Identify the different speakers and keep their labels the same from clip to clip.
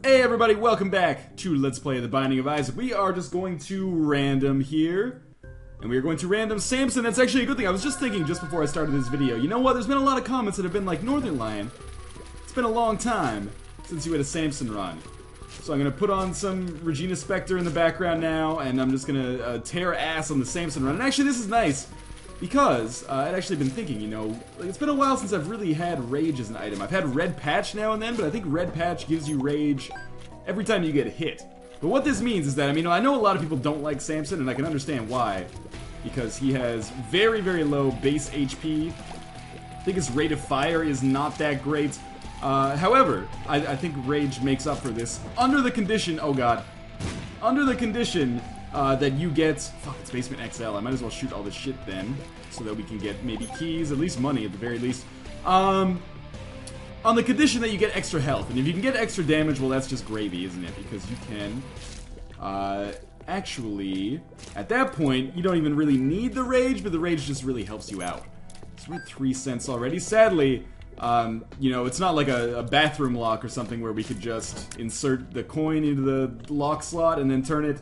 Speaker 1: Hey everybody, welcome back to Let's Play The Binding of Isaac. We are just going to random here. And we are going to random Samson. That's actually a good thing. I was just thinking just before I started this video. You know what? There's been a lot of comments that have been like, Northern Lion, it's been a long time since you had a Samson run. So I'm going to put on some Regina Spektor in the background now, and I'm just going to tear ass on the Samson run. And actually this is nice, because I'd actually been thinking, you know, like it's been a while since I've really had Rage as an item. I've had Red Patch now and then, but I think Red Patch gives you Rage every time you get hit. But what this means is that, I mean, I know a lot of people don't like Samson, and I can understand why. Because he has very, very low base HP. I think his rate of fire is not that great. However, I think Rage makes up for this under the condition, oh god, under the condition that you get, fuck, it's Basement XL, I might as well shoot all this shit then, so that we can get maybe keys, at least money at the very least. On the condition that you get extra health, and if you can get extra damage, well that's just gravy, isn't it? Because you can, actually, at that point, you don't even really need the Rage, but the Rage just really helps you out. So we're at 3 cents already. Sadly, you know, it's not like a bathroom lock or something where we could just insert the coin into the lock slot and then turn it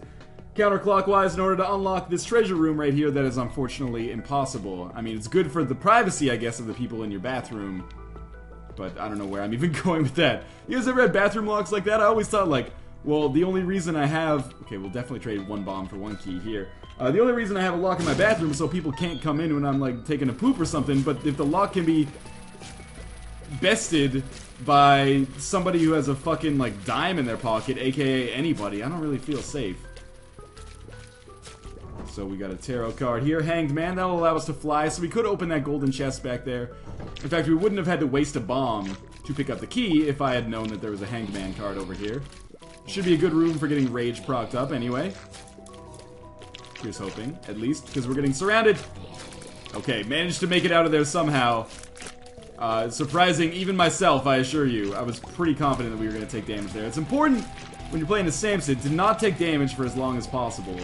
Speaker 1: counterclockwise in order to unlock this treasure room right here. That is unfortunately impossible. I mean, it's good for the privacy, I guess, of the people in your bathroom, but I don't know where I'm even going with that. You guys ever had bathroom locks like that? I always thought, like, well, the only reason I have... Okay, we'll definitely trade one bomb for one key here. The only reason I have a lock in my bathroom is so people can't come in when I'm, like, taking a poop or something, but if the lock can be bested by somebody who has a fucking, like, dime in their pocket, aka anybody, I don't really feel safe. So we got a tarot card here, Hanged Man, that'll allow us to fly, so we could open that golden chest back there. In fact, we wouldn't have had to waste a bomb to pick up the key if I had known that there was a Hanged Man card over here. Should be a good room for getting Rage procced up anyway. Here's hoping, at least, because we're getting surrounded. Okay, managed to make it out of there somehow. Surprising even myself, I assure you. I was pretty confident that we were going to take damage there. It's important when you're playing as Samson to not take damage for as long as possible.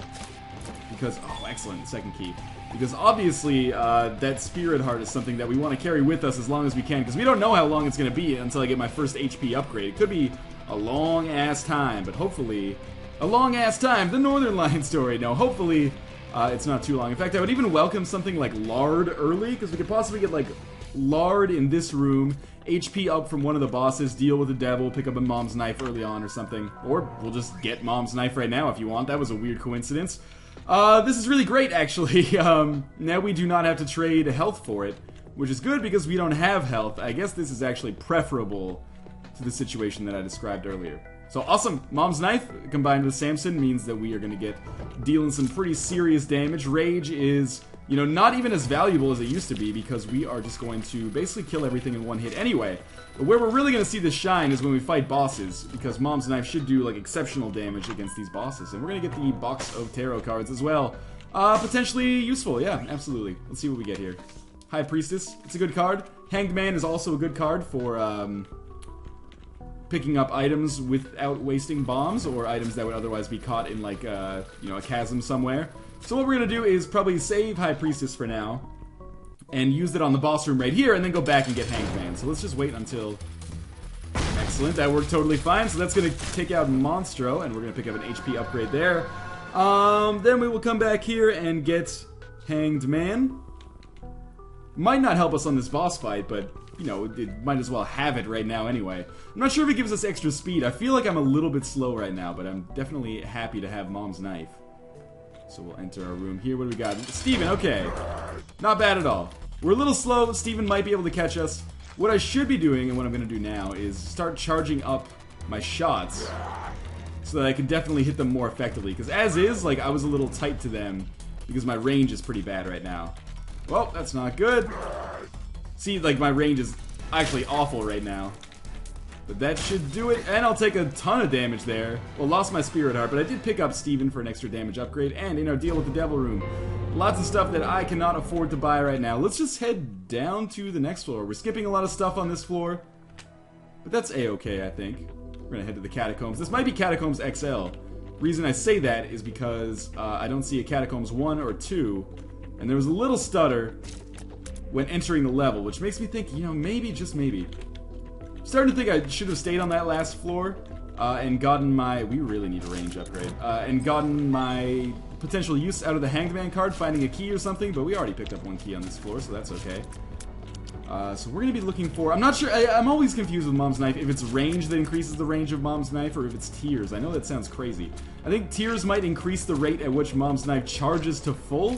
Speaker 1: Because, oh, excellent, second key. Because obviously, that Spirit Heart is something that we want to carry with us as long as we can. Because we don't know how long it's going to be until I get my first HP upgrade. It could be a long-ass time, but hopefully... A long-ass time, the Northern Lion story. No, hopefully, it's not too long. In fact, I would even welcome something like Lard early, because we could possibly get, like, Lard in this room, HP up from one of the bosses, deal with the devil, pick up a Mom's Knife early on or something. Or we'll just get Mom's Knife right now if you want. That was a weird coincidence. This is really great, actually. Now we do not have to trade health for it, which is good because we don't have health. I guess this is actually preferable to the situation that I described earlier. So awesome! Mom's Knife combined with Samson means that we are going to get dealing some pretty serious damage. Rage is, you know, not even as valuable as it used to be because we are just going to basically kill everything in one hit anyway. But where we're really going to see this shine is when we fight bosses, because Mom's Knife should do, like, exceptional damage against these bosses. And we're going to get the box of tarot cards as well. Potentially useful, yeah, absolutely. Let's see what we get here. High Priestess, it's a good card. Hanged Man is also a good card for, picking up items without wasting bombs, or items that would otherwise be caught in, like, you know, a chasm somewhere. So what we're going to do is probably save High Priestess for now, and use it on the boss room right here, and then go back and get Hanged Man. So let's just wait until... Excellent, that worked totally fine. So that's going to take out Monstro, and we're going to pick up an HP upgrade there. Then we will come back here and get Hanged Man. Might not help us on this boss fight, but... you know, it might as well have it right now anyway. I'm not sure if it gives us extra speed. I feel like I'm a little bit slow right now, but I'm definitely happy to have Mom's Knife. So we'll enter our room here. What do we got? Steven, okay. Not bad at all. We're a little slow. Steven might be able to catch us. What I should be doing, and what I'm going to do now, is start charging up my shots so that I can definitely hit them more effectively. Because as is, like, I was a little tight to them because my range is pretty bad right now. Well, that's not good. See, like, my range is actually awful right now. But that should do it, and I'll take a ton of damage there. Well, lost my Spirit Heart, but I did pick up Steven for an extra damage upgrade, and in our deal with the Devil Room. Lots of stuff that I cannot afford to buy right now. Let's just head down to the next floor. We're skipping a lot of stuff on this floor, but that's A-okay, I think. We're gonna head to the Catacombs. This might be Catacombs XL. Reason I say that is because I don't see a Catacombs 1 or 2, and there was a little stutter when entering the level, which makes me think, you know, maybe, just maybe. I'm starting to think I should have stayed on that last floor, and gotten my... We really need a range upgrade. And gotten my potential use out of the Hanged Man card, finding a key or something, but we already picked up one key on this floor, so that's okay. So we're going to be looking for... I'm not sure... I'm always confused with Mom's Knife, if it's range that increases the range of Mom's Knife, or if it's tiers. I know that sounds crazy. I think tiers might increase the rate at which Mom's Knife charges to full,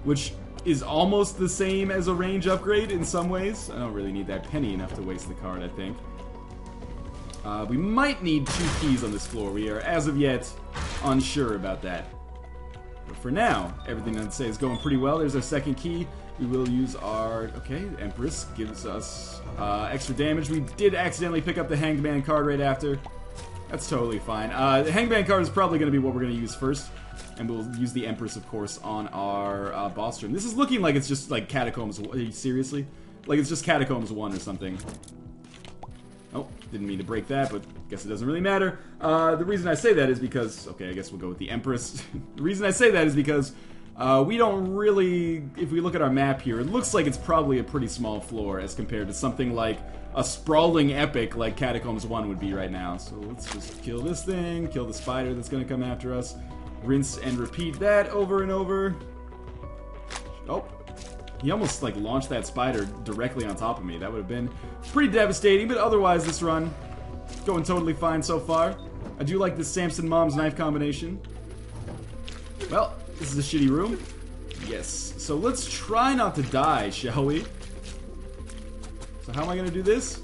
Speaker 1: which is almost the same as a range upgrade in some ways. I don't really need that penny enough to waste the card, I think. We might need 2 keys on this floor. We are, as of yet, unsure about that. But for now, everything I'd say is going pretty well. There's our second key. We will use our... Okay, Empress gives us extra damage. We did accidentally pick up the Hanged Man card right after. That's totally fine. The Hanged Man card is probably going to be what we're going to use first. And we'll use the Empress, of course, on our boss room. This is looking like it's just like Catacombs... Seriously? Like it's just Catacombs 1 or something. Oh, didn't mean to break that, but guess it doesn't really matter. The reason I say that is because... Okay, I guess we'll go with the Empress. The reason I say that is because we don't really... If we look at our map here, it looks like it's probably a pretty small floor as compared to something like a sprawling epic like Catacombs 1 would be right now. So let's just kill this thing, kill the spider that's going to come after us. Rinse and repeat that over and over. Oh. He almost, like, launched that spider directly on top of me. That would have been pretty devastating, but otherwise this run going totally fine so far. I do like this Samson Mom's Knife combination. Well, this is a shitty room. Yes. So let's try not to die, shall we? So how am I going to do this?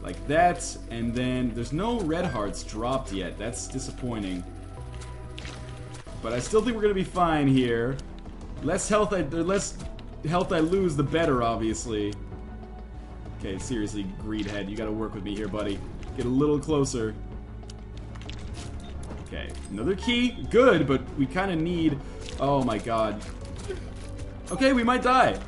Speaker 1: Like that, and then there's no red hearts dropped yet. That's disappointing. But I still think we're going to be fine here. Less health I lose, the better, obviously. Okay, seriously, Greedhead, you gotta work with me here, buddy. Get a little closer. Okay, another key. Good, but we kind of need... Oh my god. Okay, we might die.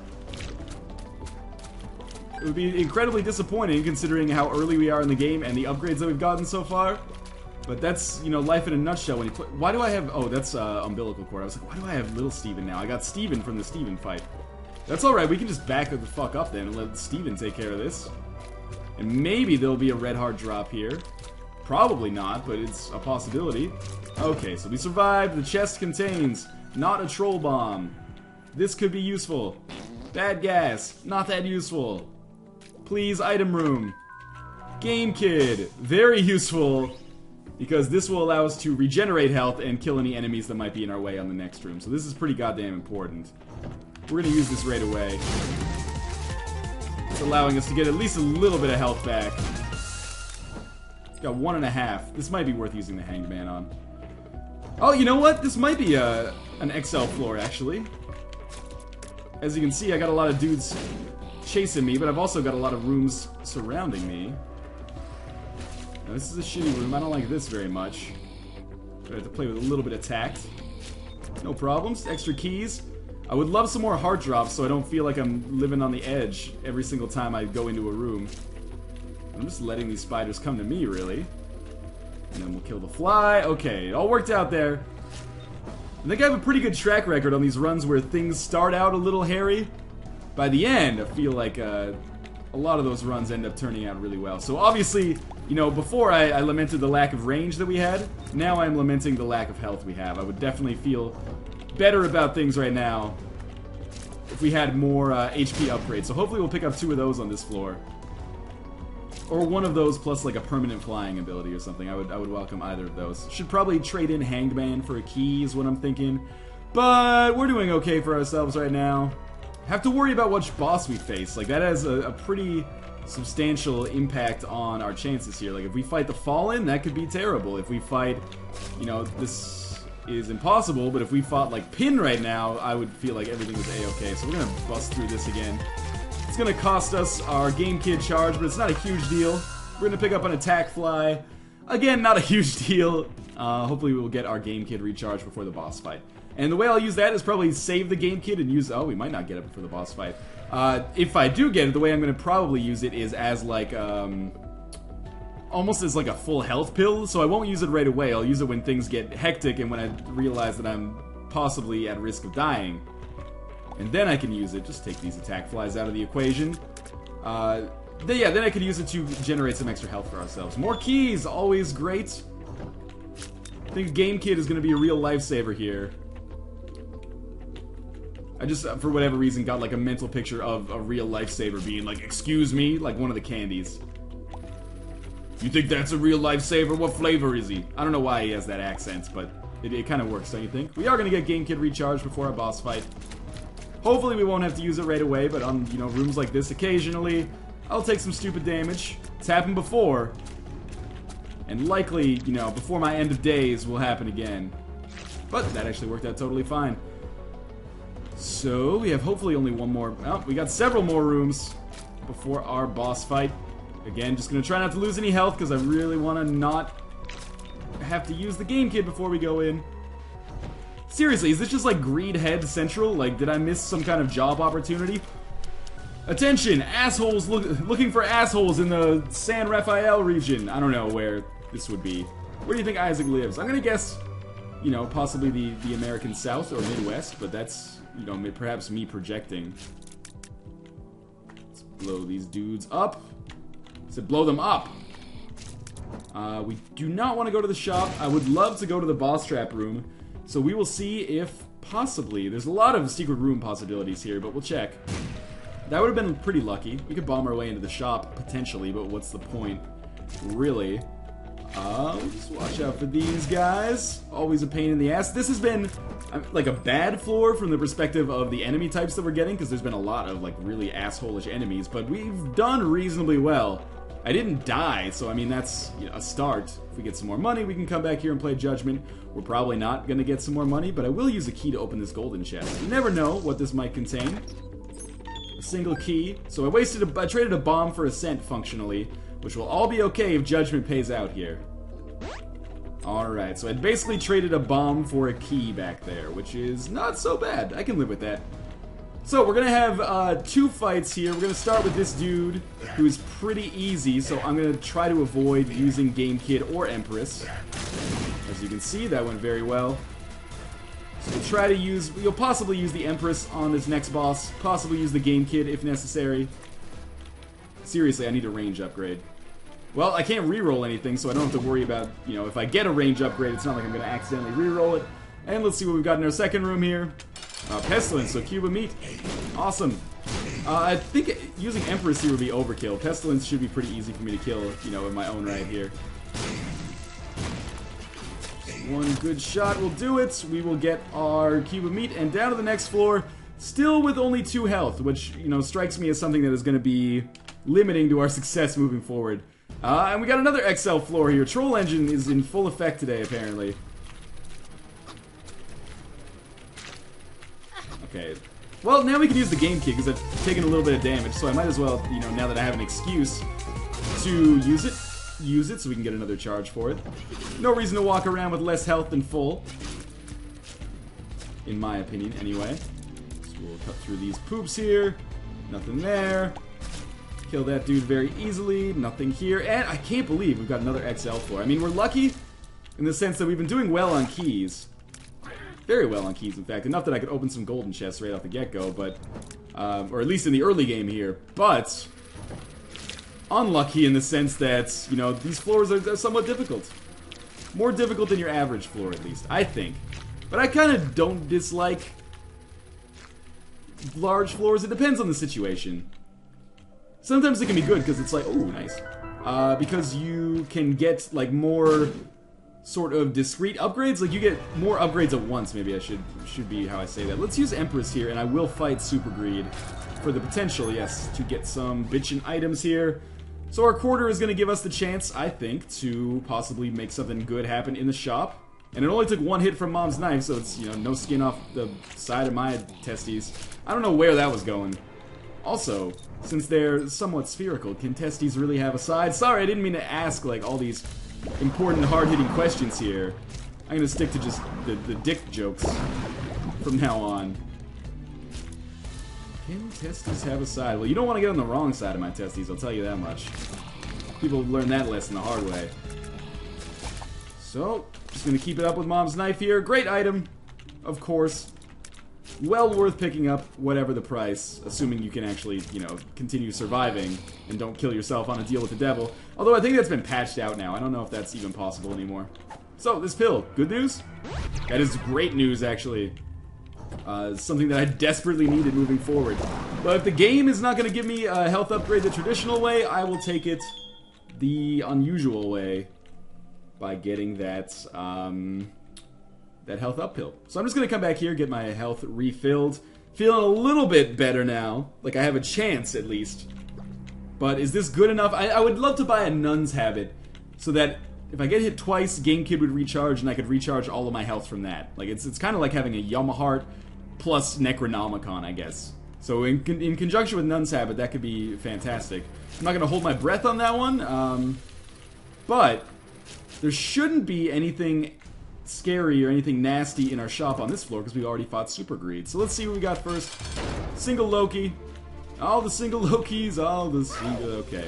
Speaker 1: It would be incredibly disappointing considering how early we are in the game and the upgrades that we've gotten so far. But that's, you know, life in a nutshell when you play... Why do I have... Oh, that's umbilical cord. I was like, why do I have little Steven now? I got Steven from the Steven fight. That's alright, we can just back the fuck up then and let Steven take care of this. And maybe there'll be a red heart drop here. Probably not, but it's a possibility. Okay, so we survived. The chest contains not a troll bomb. This could be useful. Bad gas, not that useful. Please, item room. Game Kid, very useful. Because this will allow us to regenerate health and kill any enemies that might be in our way on the next room. So this is pretty goddamn important. We're going to use this right away. It's allowing us to get at least a little bit of health back. It's got 1.5. This might be worth using the Hanged Man on. Oh, you know what? This might be an XL floor, actually. As you can see, I got a lot of dudes chasing me, but I've also got a lot of rooms surrounding me. Now, this is a shitty room. I don't like this very much. I have to play with a little bit of tact. No problems. Extra keys. I would love some more heart drops so I don't feel like I'm living on the edge every single time I go into a room. I'm just letting these spiders come to me, really. And then we'll kill the fly. Okay, it all worked out there. I think I have a pretty good track record on these runs where things start out a little hairy. By the end, I feel like a lot of those runs end up turning out really well. So obviously, you know, before I lamented the lack of range that we had, now I'm lamenting the lack of health we have. I would definitely feel better about things right now if we had more HP upgrades. So hopefully we'll pick up 2 of those on this floor. Or one of those plus like a permanent flying ability or something. I would welcome either of those. Should probably trade in Hanged Man for a key is what I'm thinking. But we're doing okay for ourselves right now. Have to worry about which boss we face. Like that has a pretty substantial impact on our chances here. Like if we fight the Fallen, that could be terrible. If we fight, you know, this is impossible, but if we fought like Pin right now, I would feel like everything was a-okay. So we're gonna bust through this again. It's gonna cost us our Game Kid charge, but it's not a huge deal. We're gonna pick up an Attack Fly. Again, not a huge deal. Hopefully we'll get our Game Kid recharged before the boss fight. And the way I'll use that is probably save the Game Kid and use... Oh, we might not get it before the boss fight. If I do get it, the way I'm gonna probably use it is as like, almost as like a full health pill, so I won't use it right away. I'll use it when things get hectic and when I realize that I'm possibly at risk of dying. And then I can use it. Just take these Attack Flies out of the equation. then I could use it to generate some extra health for ourselves. More keys, always great. I think Game Kid is going to be a real lifesaver here. I just, for whatever reason, got like a mental picture of a real lifesaver being like, excuse me, like one of the candies. You think that's a real lifesaver? What flavor is he? I don't know why he has that accent, but it kind of works, don't you think? We are going to get Game Kid recharged before our boss fight. Hopefully we won't have to use it right away, but on, you know, rooms like this, occasionally, I'll take some stupid damage. It's happened before. And likely, you know, before my end of days will happen again. But that actually worked out totally fine. So, we have hopefully only one more... Oh, we got several more rooms before our boss fight. Again, just gonna try not to lose any health, because I really want to not have to use the Game Kid before we go in. Seriously, is this just like Greed Head Central? Like, did I miss some kind of job opportunity? Attention! Assholes looking for assholes in the San Rafael region. I don't know where this would be. Where do you think Isaac lives? I'm gonna guess, you know, possibly the American South or Midwest, but that's, you know, perhaps me projecting. Let's blow these dudes up. I said blow them up. We do not want to go to the shop. I would love to go to the boss trap room. So we will see if possibly... There's a lot of secret room possibilities here, but we'll check. That would have been pretty lucky. We could bomb our way into the shop, potentially, but what's the point? Really? Just watch out for these guys. Always a pain in the ass. This has been like a bad floor from the perspective of the enemy types that we're getting, because there's been a lot of like really asshole-ish enemies, but we've done reasonably well. I didn't die, so I mean that's, you know, a start. If we get some more money, we can come back here and play Judgment. We're probably not going to get some more money, but I will use a key to open this golden chest. You never know what this might contain. A single key. So I traded a bomb for a cent, functionally, which will all be okay if Judgment pays out here. Alright, so I basically traded a bomb for a key back there, which is not so bad. I can live with that. So, we're going to have two fights here. We're going to start with this dude, who is pretty easy, so I'm going to try to avoid using Game Kid or Empress. As you can see, that went very well. So we'll try to use... You'll possibly use the Empress on this next boss. Possibly use the Game Kid if necessary. Seriously, I need a range upgrade. Well, I can't reroll anything, so I don't have to worry about, you know, if I get a range upgrade, it's not like I'm going to accidentally reroll it. And let's see what we've got in our second room here. Pestilence, so cube of meat. Awesome. I think using Empress here would be overkill. Pestilence should be pretty easy for me to kill, you know, in my own right here. One good shot will do it. We will get our cube of meat and down to the next floor, still with only 2 health, which, you know, strikes me as something that is going to be limiting to our success moving forward. And we got another XL floor here. Troll Engine is in full effect today, apparently. Okay. Well, now we can use the Game Kid, because I've taken a little bit of damage, so I might as well, you know, now that I have an excuse to use it so we can get another charge for it. No reason to walk around with less health than full. In my opinion, anyway. So we'll cut through these poops here. Nothing there. Kill that dude very easily. Nothing here. And I can't believe we've got another XL floor. I mean, we're lucky in the sense that we've been doing well on keys. Very well on keys, in fact. Enough that I could open some golden chests right off the get-go, but... or at least in the early game here. But... unlucky in the sense that, you know, these floors are somewhat difficult. More difficult than your average floor, at least, I think. But I kind of don't dislike large floors. It depends on the situation. Sometimes it can be good, because it's like, ooh, nice. Because you can get, like, more... sort of discrete upgrades, like you get more upgrades at once, maybe I should be how I say that. Let's use Empress here, and I will fight Super Greed for the potential, yes, to get some bitchin' items here. So our quarter is going to give us the chance, I think, to possibly make something good happen in the shop. And it only took 1 hit from Mom's knife, so it's, you know, no skin off the side of my testes. I don't know where that was going. Also, since they're somewhat spherical, can testes really have a side? Sorry, I didn't mean to ask, like, all these important, hard-hitting questions here. I'm gonna stick to just the dick jokes from now on. Can testes have a side? Well, you don't want to get on the wrong side of my testes, I'll tell you that much. People learn that lesson the hard way. So, just gonna keep it up with Mom's knife here. Great item, of course. well worth picking up, whatever the price, assuming you can actually, you know, continue surviving and don't kill yourself on a deal with the devil. Although I think that's been patched out now. I don't know if that's even possible anymore. So, this pill, good news? That is great news, actually. Something that I desperately needed moving forward. But if the game is not going to give me a health upgrade the traditional way, I will take it the unusual way by getting that, that health up pill. So I'm just going to come back here, get my health refilled. Feeling a little bit better now. Like I have a chance, at least. But is this good enough? I would love to buy a Nun's Habit so that if I get hit twice, Game Kid would recharge, and I could recharge all of my health from that. Like, it's kind of like having a Yamaheart plus Necronomicon, I guess. So in conjunction with Nun's Habit, that could be fantastic. I'm not going to hold my breath on that one, but there shouldn't be anything scary or anything nasty in our shop on this floor, because we already fought Super Greed. So let's see what we got first. Single Loki. All the single Lokis, all the single... Okay.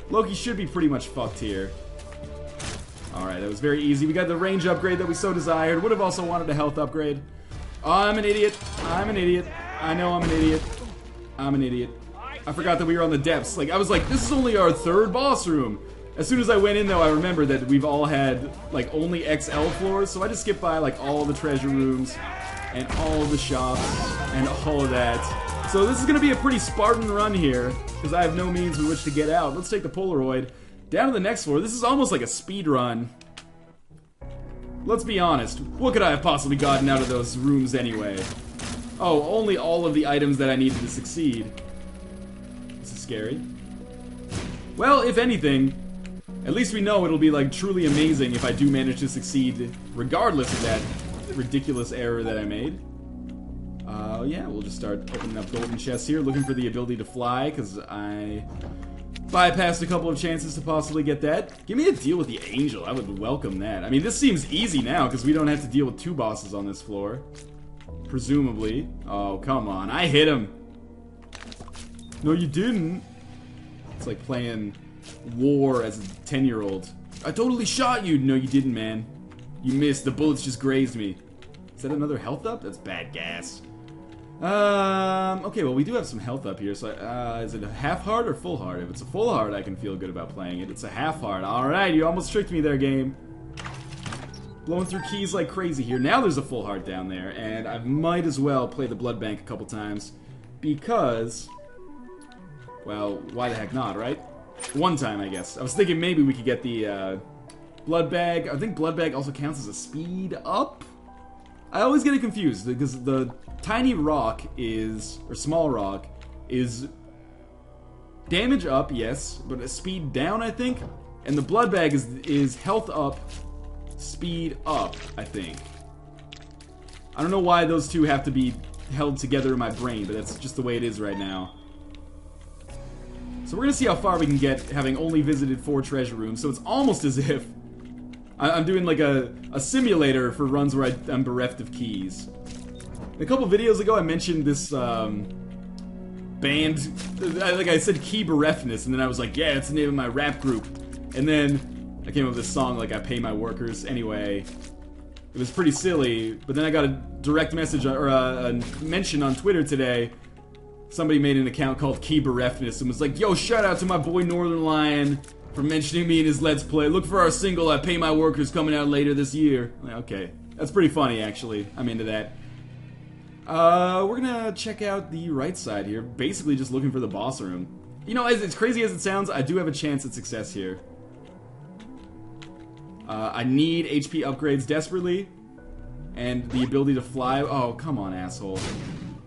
Speaker 1: Loki should be pretty much fucked here. Alright, that was very easy. We got the range upgrade that we so desired. Would have also wanted a health upgrade. Oh, I'm an idiot. I'm an idiot. I know I'm an idiot. I'm an idiot. I forgot that we were on the depths. Like, I was like, this is only our third boss room. As soon as I went in, though, I remembered that we've all had, like, only XL floors. So I just skipped by, like, all the treasure rooms and all the shops and all of that. So this is going to be a pretty Spartan run here, because I have no means with which to get out. Let's take the Polaroid. Down to the next floor. This is almost like a speed run. Let's be honest. What could I have possibly gotten out of those rooms anyway? Oh, only all of the items that I needed to succeed. This is scary. Well, if anything, at least we know it'll be, like, truly amazing if I do manage to succeed, regardless of that ridiculous error that I made. Yeah, we'll just start opening up golden chests here, looking for the ability to fly, because I bypassed a couple of chances to possibly get that. Give me a deal with the angel. I would welcome that. I mean, this seems easy now, because we don't have to deal with two bosses on this floor. Presumably. Oh, come on. I hit him. No, you didn't. It's like playing war as a 10-year-old. I totally shot you. No, you didn't, man. You missed. The bullets just grazed me. Is that another health up? That's bad gas. Okay, well, we do have some health up here, so, is it a half heart or full heart? If it's a full heart, I can feel good about playing it. It's a half heart. Alright, you almost tricked me there, game. Blowing through keys like crazy here. Now there's a full heart down there, and I might as well play the blood bank a couple times, because, well, why the heck not, right? One time, I guess. I was thinking maybe we could get the, blood bag. I think blood bag also counts as a speed up? I always get it confused, because the tiny rock is, or small rock, is damage up, yes, but a speed down, I think? And the blood bag is health up, speed up, I think. I don't know why those two have to be held together in my brain, but that's just the way it is right now. So we're gonna see how far we can get, having only visited 4 treasure rooms, so it's almost as if I'm doing like a simulator for runs where I'm bereft of keys. A couple videos ago I mentioned this band, like I said key bereftness, and then I was like, yeah, it's the name of my rap group. And then I came up with this song like I Pay My Workers. Anyway, it was pretty silly, but then I got a direct message, or a mention on Twitter today. Somebody made an account called Key Bereftness and was like, yo, shout out to my boy Northern Lion for mentioning me in his Let's Play. Look for our single, I Pay My Workers, coming out later this year. Okay. That's pretty funny, actually. I'm into that. We're gonna check out the right side here. Basically just looking for the boss room. You know, as crazy as it sounds, I do have a chance at success here. I need HP upgrades desperately. And the ability to fly. Oh, come on, asshole.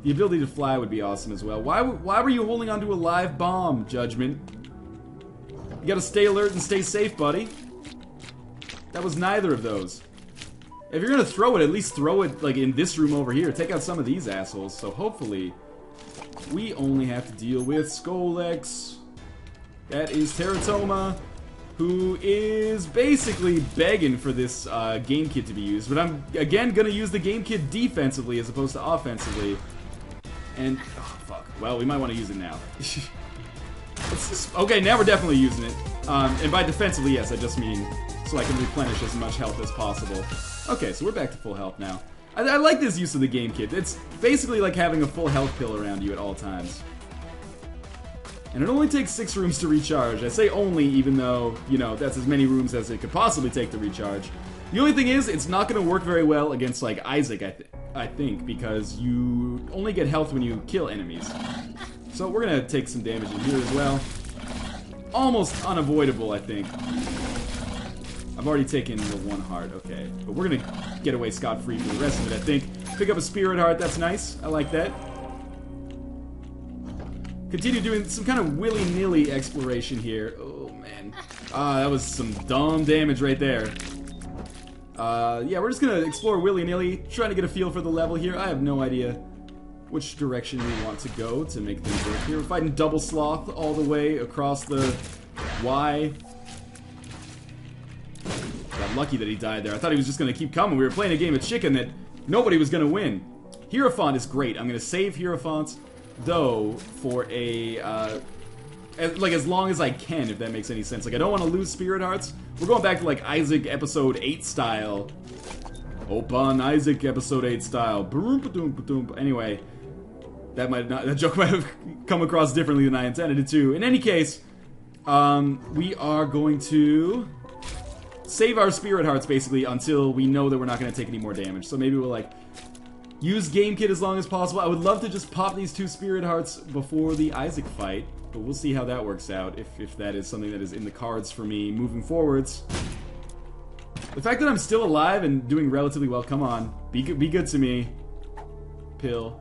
Speaker 1: The ability to fly would be awesome as well. Why were you holding onto a live bomb, Judgment? You gotta stay alert and stay safe, buddy. That was neither of those. If you're gonna throw it, at least throw it, like, in this room over here. Take out some of these assholes. So hopefully, we only have to deal with Skolex. That is Teratoma, who is basically begging for this game kit to be used. But I'm, again, gonna use the game kit defensively as opposed to offensively. And, oh, fuck. Well, we might want to use it now. Okay, now we're definitely using it. And by defensively, yes, I just mean so I can replenish as much health as possible. Okay, so we're back to full health now. I like this use of the game kit. It's basically like having a full health pill around you at all times. And it only takes 6 rooms to recharge. I say only, even though, you know, that's as many rooms as it could possibly take to recharge. The only thing is, it's not going to work very well against, like, Isaac, I think, because you only get health when you kill enemies. So we're going to take some damage in here as well. Almost unavoidable, I think. I've already taken the 1 heart, okay. But we're going to get away scot-free for the rest of it, I think. Pick up a spirit heart, that's nice. I like that. Continue doing some kind of willy-nilly exploration here. Oh, man. That was some dumb damage right there. Yeah, we're just gonna explore willy-nilly, trying to get a feel for the level here. I have no idea which direction we want to go to make things work here. We're fighting Double Sloth all the way across the Y. Got lucky that he died there. I thought he was just gonna keep coming. We were playing a game of chicken that nobody was gonna win. Hierophant is great. I'm gonna save Hierophant, though, for a, like, as long as I can, if that makes any sense. Like, I don't want to lose Spirit Hearts. We're going back to, like, Isaac Episode 8 style. Open Isaac Episode 8 style. Anyway, that joke might have come across differently than I intended it to. In any case, we are going to save our Spirit Hearts, basically, until we know that we're not going to take any more damage. So maybe we'll, like, use Game Kit as long as possible. I would love to just pop these 2 Spirit Hearts before the Isaac fight. But we'll see how that works out, if that is something that is in the cards for me moving forwards. The fact that I'm still alive and doing relatively well, come on, be good to me. Pill.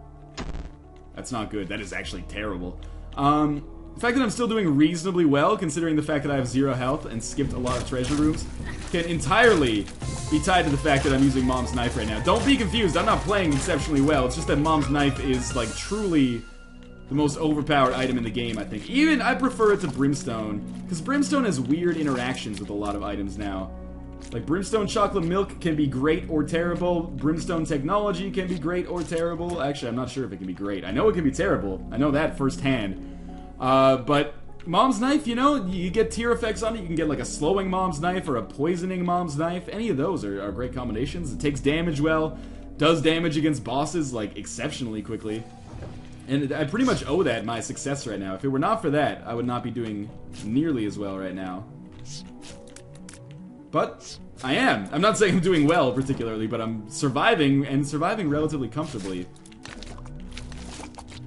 Speaker 1: That's not good, that is actually terrible. The fact that I'm still doing reasonably well, considering the fact that I have 0 health and skipped a lot of treasure rooms, can entirely be tied to the fact that I'm using Mom's Knife right now. Don't be confused, I'm not playing exceptionally well, it's just that Mom's Knife is, like, truly the most overpowered item in the game, I think. Even, I prefer it to Brimstone, because Brimstone has weird interactions with a lot of items now. Like, Brimstone Chocolate Milk can be great or terrible. Brimstone Technology can be great or terrible. Actually, I'm not sure if it can be great. I know it can be terrible. I know that firsthand. But Mom's Knife, you know, you get tier effects on it. You can get, like, a slowing Mom's Knife or a poisoning Mom's Knife. Any of those are great combinations. It takes damage well, does damage against bosses, like, exceptionally quickly. And I pretty much owe that my success right now. If it were not for that, I would not be doing nearly as well right now. But I am. I'm not saying I'm doing well particularly, but I'm surviving, and surviving relatively comfortably.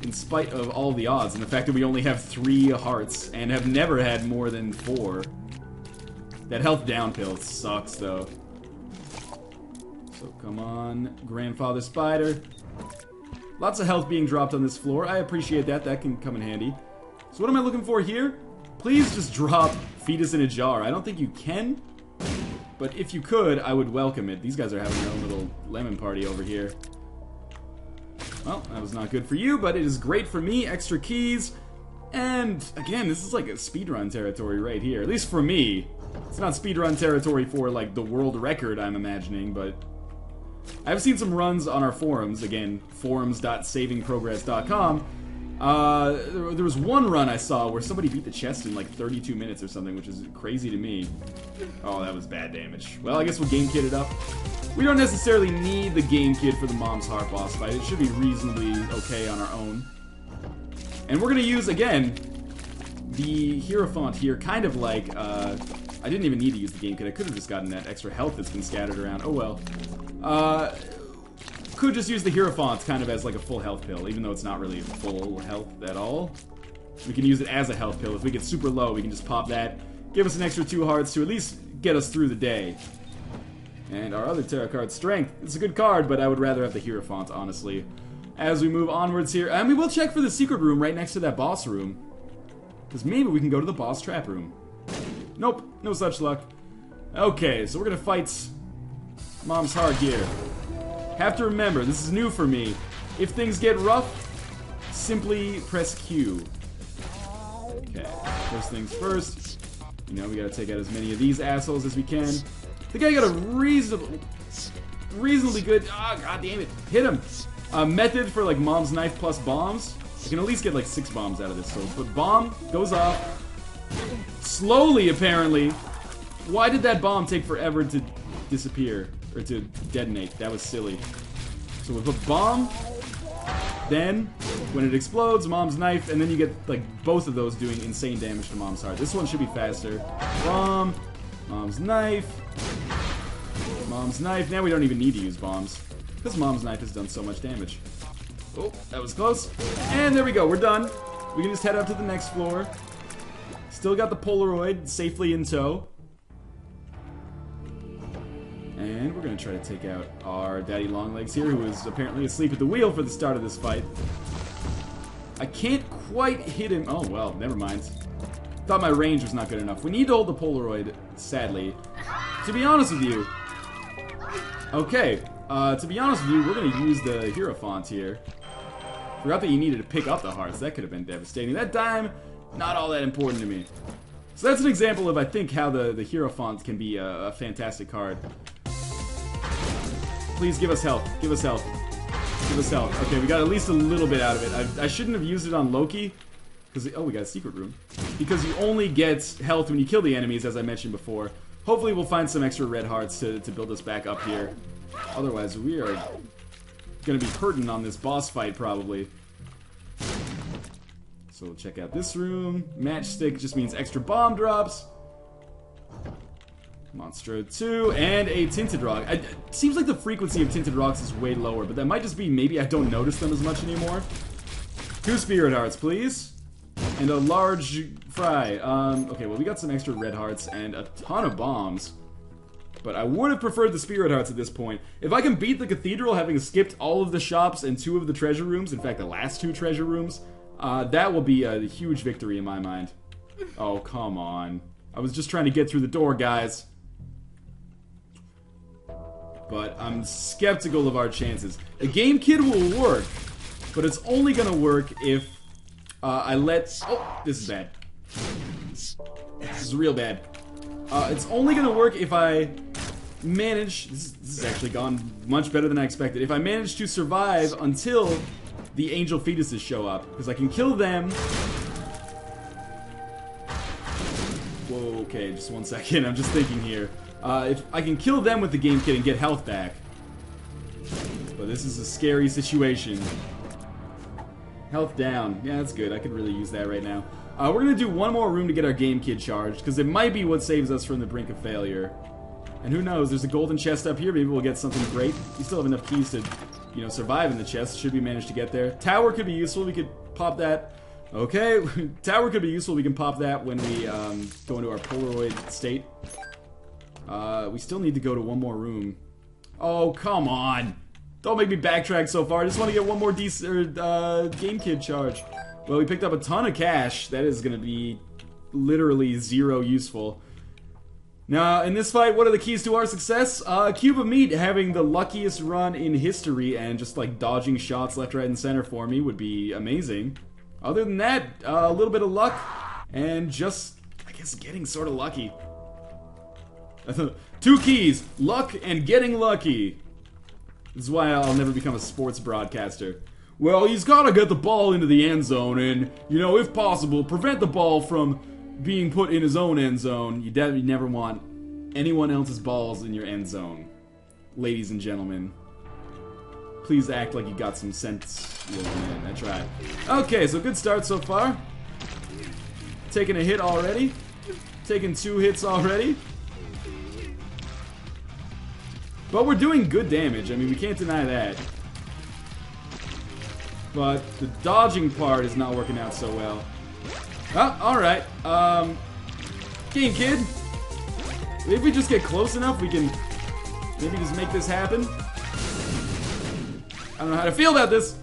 Speaker 1: In spite of all the odds, and the fact that we only have 3 hearts, and have never had more than 4. That health down pill sucks, though. So come on, Grandfather Spider. Lots of health being dropped on this floor. I appreciate that. That can come in handy. So what am I looking for here? Please just drop Fetus in a Jar. I don't think you can, but if you could, I would welcome it. These guys are having their own little lemon party over here. Well, that was not good for you, but it is great for me. Extra keys. And, again, this is like a speedrun territory right here. At least for me. It's not speedrun territory for, like, the world record, I'm imagining, but I've seen some runs on our forums, again, forums.savingprogress.com. There was one run I saw where somebody beat the chest in like 32 minutes or something, which is crazy to me. Oh, that was bad damage. Well, I guess we'll game kit it up. We don't necessarily need the game kit for the Mom's Heart boss fight. It should be reasonably okay on our own. And we're gonna use, again, the Hierophant here, kind of like, I didn't even need to use the game kit. I could have just gotten that extra health that's been scattered around. Oh well. Could just use the Hierophant kind of as like a full health pill, even though it's not really full health at all. We can use it as a health pill. If we get super low, we can just pop that, give us an extra 2 hearts to at least get us through the day. And our other tarot card, Strength. It's a good card, but I would rather have the Hierophant, honestly. As we move onwards here, and we will check for the secret room right next to that boss room, because maybe we can go to the boss trap room. Nope, no such luck. Okay, so we're gonna fight Mom's Heart here. Have to remember, this is new for me. If things get rough, simply press Q. Okay, first things first. You know, we gotta take out as many of these assholes as we can. I think I got a reasonably good, god damn it, hit him. Method for like Mom's Knife plus bombs. I can at least get like 6 bombs out of this. So, but bomb goes off. Slowly, apparently. Why did that bomb take forever to disappear? Or to detonate? That was silly. So we'll put bomb. Then, when it explodes, Mom's knife, and then you get, like, both of those doing insane damage to Mom's heart. This one should be faster. Bomb. Mom's knife. Mom's knife. Now we don't even need to use bombs, because Mom's knife has done so much damage. Oh, that was close. And there we go, we're done. We can just head up to the next floor. Still got the Polaroid safely in tow. And we're going to try to take out our Daddy Longlegs here, who is apparently asleep at the wheel for the start of this fight. I can't quite hit him. Oh, well, never mind. Thought my range was not good enough. We need to hold the Polaroid, sadly. To be honest with you... Okay, to be honest with you, we're going to use the Hierophant here. Forgot that you needed to pick up the hearts. That could have been devastating. That dime, not all that important to me. So that's an example of, I think, how the Hierophant can be a fantastic card. Please give us health. Give us health. Give us health. Okay, we got at least a little bit out of it. I shouldn't have used it on Loki. Because, oh, we got a secret room. Because you only get health when you kill the enemies, as I mentioned before. Hopefully we'll find some extra red hearts to build us back up here. Otherwise, we are going to be hurting on this boss fight, probably. So we'll check out this room. Matchstick just means extra bomb drops. Monstro 2, and a Tinted Rock. It seems like the frequency of Tinted Rocks is way lower, but that might just be maybe I don't notice them as much anymore. 2 Spirit Hearts, please. And a large fry. Okay, well, we got some extra red hearts and a ton of bombs. But I would have preferred the Spirit Hearts at this point. If I can beat the Cathedral, having skipped all of the shops and 2 of the treasure rooms, in fact, the last 2 treasure rooms, that will be a huge victory in my mind. Oh, come on. I was just trying to get through the door, guys. But I'm skeptical of our chances. A Game Kid will work, but it's only gonna work if I let... Oh, this is bad. This is real bad. It's only gonna work if I manage... This is actually gone much better than I expected. If I manage to survive until the angel fetuses show up, because I can kill them... Whoa, okay, just one second. I'm just thinking here. If I can kill them with the Game Kit and get health back. But this is a scary situation. Health down. Yeah, that's good. I could really use that right now. We're going to do one more room to get our Game Kid charged, because it might be what saves us from the brink of failure. And who knows, there's a golden chest up here. Maybe we'll get something great. We still have enough keys to, you know, survive in the chest, should we manage to get there. Tower could be useful. We could pop that. Okay, tower could be useful. We can pop that when we go into our Polaroid state. We still need to go to one more room. Oh, come on. Don't make me backtrack so far. I just want to get one more Game Kid charge. Well, we picked up a ton of cash. That is going to be literally 0 useful. Now, in this fight, what are the keys to our success? Cube of Meat having the luckiest run in history and just like dodging shots left, right, and center for me would be amazing. Other than that, a little bit of luck and just, I guess, getting sort of lucky. 2 keys, luck and getting lucky. This is why I'll never become a sports broadcaster. Well, he's got to get the ball into the end zone and, you know, if possible, prevent the ball from being put in his own end zone. You never want anyone else's balls in your end zone. Ladies and gentlemen, please act like you got some sense. Man, I tried. Okay, so good start so far. Taking a hit already. Taking 2 hits already. But we're doing good damage. I mean, we can't deny that. But the dodging part is not working out so well. Oh, alright. Game Kid. If we just get close enough, we can maybe just make this happen. I don't know how to feel about this.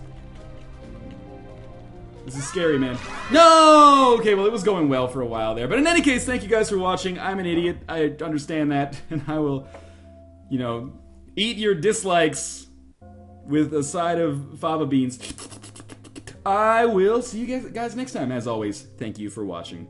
Speaker 1: This is scary, man. No! Okay, well, it was going well for a while there. But in any case, thank you guys for watching. I'm an idiot. I understand that. And I will, you know, eat your dislikes with a side of fava beans. I will see you guys next time. As always, thank you for watching.